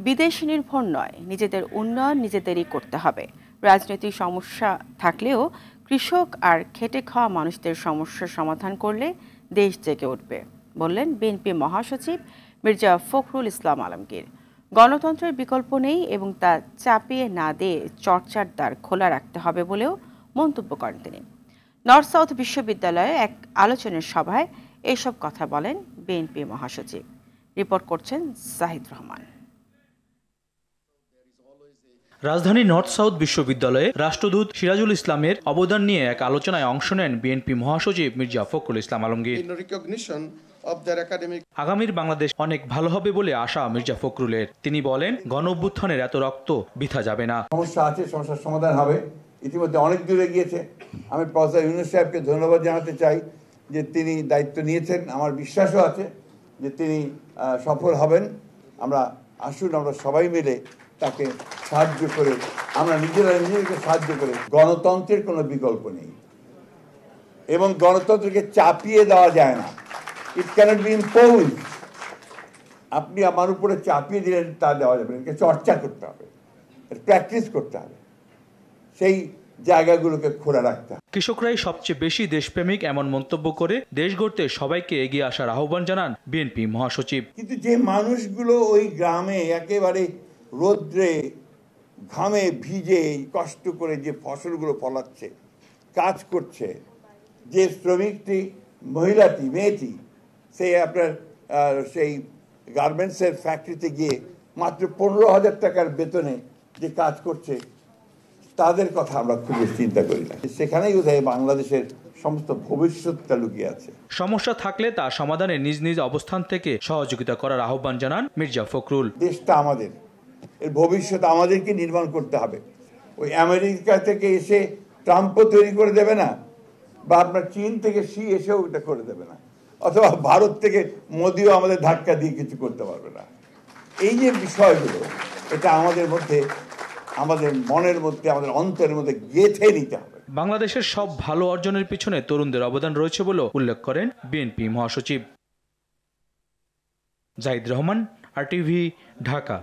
বিদেশ নির্ভর নয়, নিজেদের উন্নয়ন নিজেদেরই করতে হবে। রাজনৈতিক সমস্যা থাকলেও কৃষক আর খেটে খাওয়া মানুষদের সমস্যার সমাধান করলে দেশ জেগে উঠবে, বললেন বিএনপি মহাসচিব মির্জা ফখরুল ইসলাম আলমগীর। গণতন্ত্রের বিকল্প নেই এবং তা চাপিয়ে না দিয়ে চর্চার দ্বার খোলা রাখতে হবে বলেও মন্তব্য করেন তিনি। নর্থ সাউথ বিশ্ববিদ্যালয়ে এক আলোচনার সভায় এসব কথা বলেন বিএনপি মহাসচিব। রিপোর্ট করছেন জাহিদ রহমান। রাজধানী নর্থ সাউথ বিশ্ববিদ্যালয়ে রাষ্ট্রদূত সিরাজুল ইসলামের অবদান নিয়ে এক আলোচনায় অংশ নেন বিএনপি মহাসচিব মির্জা ফখরুল ইসলাম আলমগীর। আগামীর বাংলাদেশ অনেক ভালো হবে বলে আশা মির্জা ফখরুলের। তিনি বলেন, গণঅভ্যুত্থানের এত রক্ত বৃথা যাবে না। সমস্যা আছে, সমস্যার সমাধান হবে। ইতিমধ্যে অনেক দূরে গিয়েছে। আমি প্রফেসর ইউনূস সাহেবকে ধন্যবাদ জানাতে চাই যে তিনি দায়িত্ব নিয়েছেন। আমার বিশ্বাসও আছে যে তিনি সফল হবেন। আসুন আমরা সবাই মিলে তাকে সাহায্য করে, আমরা নিজেদেরকে সাহায্য করে। গণতন্ত্রের কোনো বিকল্প নেই এবং গণতন্ত্রকে চাপিয়ে দেওয়া যায় না। ইট ক্যানট বি ইম্পোজড। আপনি আমার উপরে চাপিয়ে দিলেন তা দেওয়া যাবে না। এটাকে চর্চা করতে হবে, প্র্যাকটিস করতে হবে, সেই জায়গাগুলোকে খোলা রাখতে হবে। কৃষকরাই সবচেয়ে বেশি দেশপ্রেমিক এমন মন্তব্য করে দেশ গড়তে সবাইকে এগিয়ে আসার আহ্বান জানান বিএনপি মহাসচিব। কিন্তু যে মানুষগুলো ওই গ্রামে একেবারে রোদ্রে ঘামে ভিজে কষ্ট করে যে ফসলগুলো ফলাচ্ছে, কাজ করছে, যে শ্রমিকটি মহিলাটি মেয়েটি সেই গার্মেন্টসের ফ্যাক্টরিতে গিয়ে মাত্র 15,000 টাকার বেতনে যে কাজ করছে, তাদের কথা আমরা খুব চিন্তা করি না। সেখানেই বোধহয় বাংলাদেশের সমস্ত ভবিষ্যৎটা লুকিয়ে আছে। সমস্যা থাকলে তা সমাধানে নিজ নিজ অবস্থান থেকে সহযোগিতা করার আহ্বান জানান মির্জা ফখরুল। দেশটা আমাদের, এর ভবিষ্যৎ আমাদেরকে নির্মাণ করতে হবে। ওই আমেরিকা থেকে এসে ট্রাম্পও তৈরি করে দেবে না, বা আপনার চীন থেকে শি এসেও এটা করে দেবে না, অথবা ভারত থেকে মোদিও আমাদের ধাক্কা দিয়ে কিছু করতে পারবে না। এই যে বিষয়গুলো, এটা আমাদের মধ্যে, আমাদের মনের মধ্যে, আমাদের অন্তরের মধ্যে গেঁথে নিতে হবে। বাংলাদেশের সব ভালো অর্জনের পিছনে তরুণদের অবদান রয়েছে বলেও উল্লেখ করেন বিএনপি মহাসচিব। জাহিদ রহমান, RTV, ঢাকা।